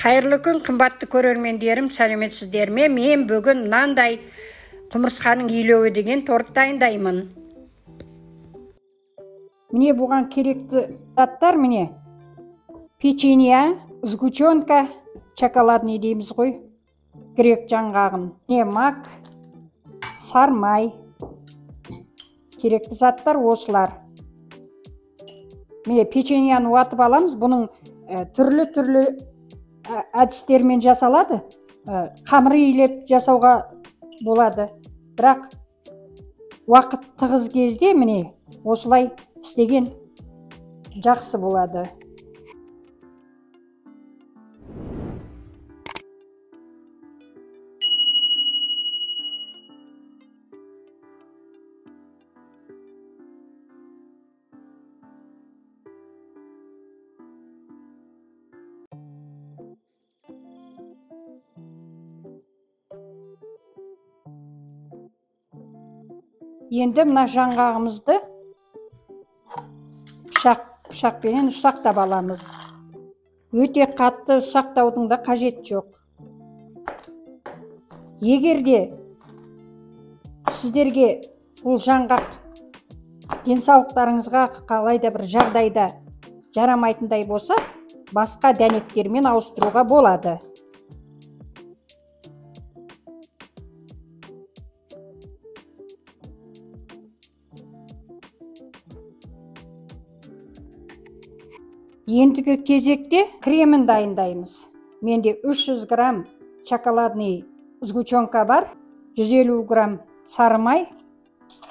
Қайырлы күн, қымбатты көрермендерім, сәлеметсіздер ме? Мен бүгін мынандай құмырсқаның илеуі деген торт дайындаймын. Міне бұған керекті заттар міне. Печенье, сгущенка, шоколадный дейміз ғой. Грек жаңғағын. Міне мак, сармай. Керекті заттар осылар. Міне печеньяны уатып аламыз. Бұның түрлі әдістермен жасалады. Қамыр илеп жасауға болады. Бірақ уақыт тығыз кезде міне осылай істеген жақсы болады. Енді мына жаңғағымызды пышақпенен ұсақтап аламыз. Өте қатты ұсақтаудың да қажет жоқ. Егерде сіздерге бұл жаңғақ денсаулықтарыңызға қалайда бір жағдайда жарамайтындай болса, басқа дәнектермен ауыстыруға болады. Ендігі кезекте кремін дайындаймыз. Менде 300 грамм шоколадный сгущенка бар, 150 грамм сарымай.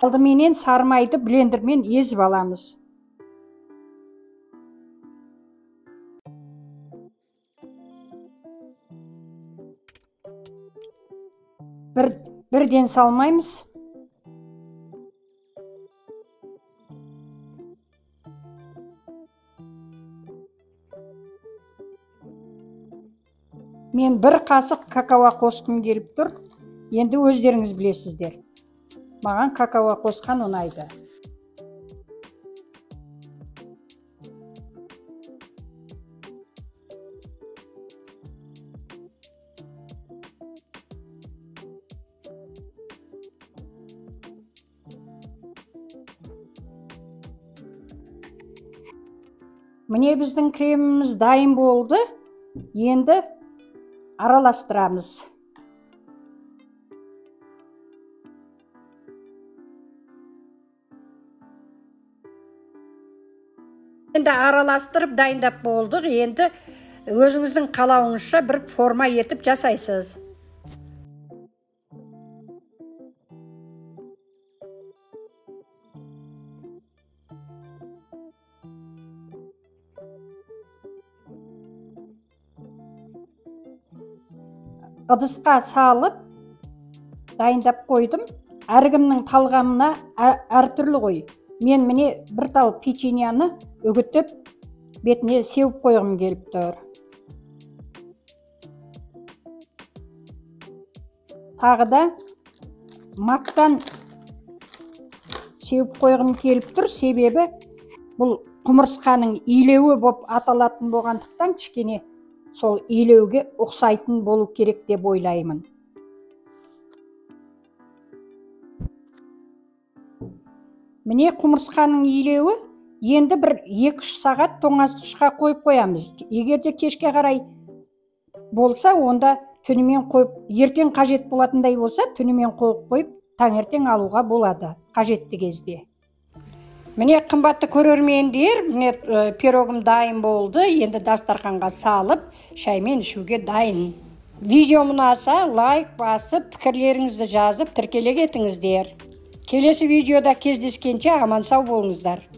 Алдыменен сарымайды блендермен езіп аламыз. Бірден салмаймыз. Мен 1 қасық какао қосқым келіп тұр. Енді өздеріңіз білесіздер. Маған какао қосқан ұнайды. Міне біздің креміміз дайын болды. Енді араластырамыз. Енді араластырып дайындап болдық. Енді өзіңіздің қалауыңызша бір форма етіп жасайсыз. Ыдысқа салып дайындап қойдым. Әркімнің талғамына әртүрлі ғой. Мен міне бір тал печеньяны үгітіп, бетіне сеуіп қойғым келіп тұр. Тағы да мактан сеуіп қойғым келіп тұр. Себебі бұл құмырсқаның илеуі болып аталатын болғандықтан кішкене сол илеуге ұқсайтын болу керек деп ойлаймын. Міне құмырсқаның илеуі. Енді бір 2-3 сағат тоңазытқышқа қойып қоямыз. Егерде кешке қарай болса, онда түнімен қойып, ертең қажет болатындай болса, түнімен қойып, таңертең алуға болады қажетті кезде. Міне қымбатты көрермендер, міне пирогым дайын болды. Енді дастарханға салып, шаймен ішуге дайын. Видеом ұнаса, лайк басып, пікірлеріңізді жазып, тіркеле кетіңіздер. Келесі видеода кездескенше аман сау болыңыздар.